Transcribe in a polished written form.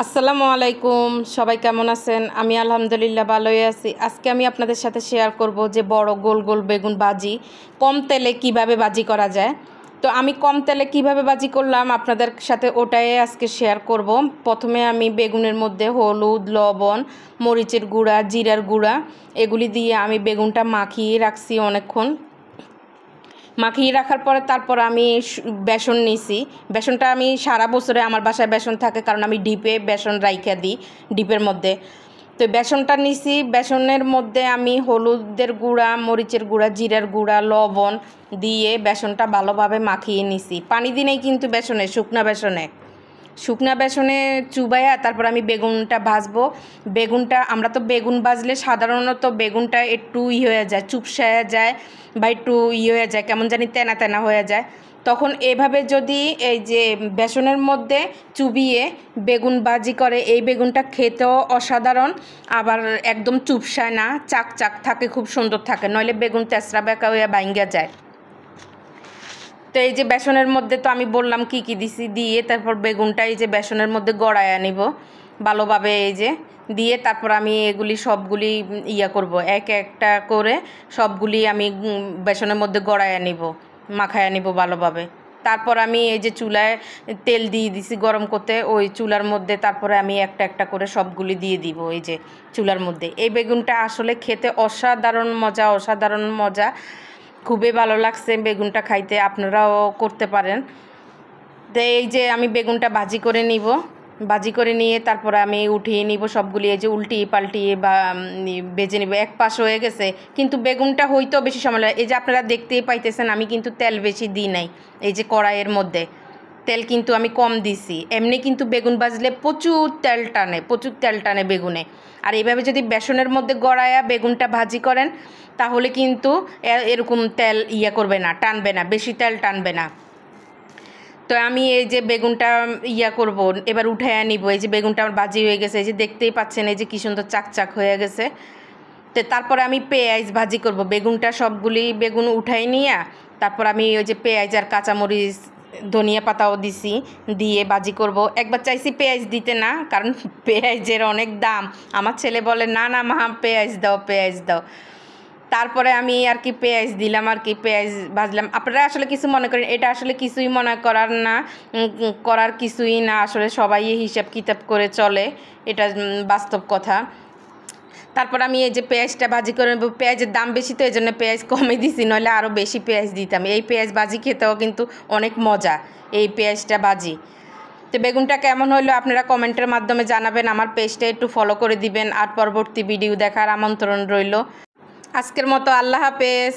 আসসালামু আলাইকুম, সবাই কেমন আছেন? আমি আলহামদুলিল্লাহ ভালোই আছি। আজকে আমি আপনাদের সাথে শেয়ার করব যে বড় গোল গোল বেগুন ভাজি কম তেলে কিভাবে ভাজি করা যায়। তো আমি কম তেলে কিভাবে ভাজি করলাম আপনাদের সাথে ওটাই আজকে শেয়ার করব। প্রথমে আমি বেগুনের মধ্যে হলুদ, লবণ, মরিচের গুঁড়া, জিরার গুঁড়া এগুলি দিয়ে আমি বেগুনটা মাখিয়ে রাখছি অনেকক্ষণ। মাখিয়ে রাখার পরে তারপর আমি বেসন নিছি। বেসনটা আমি সারা বছরে আমার বাসায় বেসন থাকে, কারণ আমি ডিপে বেসন রাইখা দিই ডিপের মধ্যে। তো বেসনটা নিছি, বেসনের মধ্যে আমি হলুদের গুঁড়া, মরিচের গুঁড়া, জিরার গুঁড়া, লবণ দিয়ে বেসনটা ভালোভাবে মাখিয়ে নিছি। পানি দিনেই কিন্তু বেসনে, শুকনা বেসনে চুবাইয়া তারপর আমি বেগুনটা ভাজবো। বেগুনটা আমরা তো বেগুন ভাজলে সাধারণত বেগুনটা একটু হয়ে যায়, চুপসায়া যায় বা একটু হয়ে যায়, কেমন জানি তেনা তেনা হয়ে যায়। তখন এভাবে যদি এই যে বেসনের মধ্যে চুবিয়ে বেগুন ভাজি করে, এই বেগুনটা খেতেও অসাধারণ, আবার একদম চুপসায় না, চাক চাক থাকে, খুব সুন্দর থাকে। নইলে বেগুন তেসরা বেঁকা হয়ে ভাঙ্গা যায়। তো এই যে বেসনের মধ্যে তো আমি বললাম কি কি দিছি, দিয়ে তারপর বেগুনটা এই যে বেসনের মধ্যে গড়াইয়া নিব ভালোভাবে, এই যে দিয়ে তারপর আমি এগুলি সবগুলি করব, এক একটা করে সবগুলি আমি বেসনের মধ্যে গড়াইয়া নিব, মাখাইয়া নিব ভালোভাবে। তারপর আমি এই যে চুলায় তেল দিয়ে দিছি গরম করতে, ওই চুলার মধ্যে তারপরে আমি একটা একটা করে সবগুলি দিয়ে দিব এই যে চুলার মধ্যে। এই বেগুনটা আসলে খেতে অসাধারণ মজা, খুবই ভালো লাগছে বেগুনটা খাইতে, আপনারাও করতে পারেন। তো এই যে আমি বেগুনটা ভাজি করে নিয়ে তারপরে আমি উঠিয়ে নিব সবগুলি, এই যে উল্টিয়ে পাল্টিয়ে বা বেজে নিব। এক পাশ হয়ে গেছে, কিন্তু বেগুনটা হইতেও বেশি সময় লাগে। এই যে আপনারা দেখতেই পাইতেছেন আমি কিন্তু তেল বেশি দিই নাই, এই যে কড়াইয়ের মধ্যে তেল কিন্তু আমি কম দিছি। এমনি কিন্তু বেগুন ভাজলে প্রচুর তেল টানে বেগুনে। আর এইভাবে যদি বেসনের মধ্যে গড়ায়া বেগুনটা ভাজি করেন তাহলে কিন্তু এরকম তেল করবে না, টানবে না, বেশি তেল টানবে না। তো আমি এই যে বেগুনটা করব, এবার উঠাইয়া নিব। এই যে বেগুনটা আমার ভাজি হয়ে গেছে, এই যে দেখতেই পাচ্ছেন এই যে কি সুন্দর চাকচাক হয়ে গেছে। তো তারপরে আমি পেঁয়াজ ভাজি করব। বেগুনটা সবগুলি বেগুন উঠাই নিয়ে তারপর আমি ওই যে পেঁয়াজ আর কাঁচামরিচ, ধনিয়া পাতাও দিছি, দিয়ে ভাজি করব। একবার চাইছি পেঁয়াজ দিতে না, কারণ পেঁয়াজের অনেক দাম। আমার ছেলে বলে না না মা, পেঁয়াজ দাও। তারপরে আমি আর কি পেঁয়াজ দিলাম, আর কি পেঁয়াজ ভাজলাম। আপনারা আসলে কিছু মনে করেন, এটা আসলে কিছুই মনে করার না, করার কিছুই না। আসলে সবাই হিসাব কিতাব করে চলে, এটা বাস্তব কথা। তারপর আমি এই যে পেঁয়াজটা ভাজি করে নেব। পেঁয়াজের দাম বেশি তো এই জন্য পেঁয়াজ কমে দিছি, নইলে আরও বেশি পেঁয়াজ দিতাম। এই পেঁয়াজ ভাজি খেতেও কিন্তু অনেক মজা, এই পেঁয়াজটা ভাজি। তো বেগুনটা কেমন হলো আপনারা কমেন্টের মাধ্যমে জানাবেন, আমার পেজটা একটু ফলো করে দিবেন, আর পরবর্তী ভিডিও দেখার আমন্ত্রণ রইল। আজকের মতো আল্লাহ হাফেজ।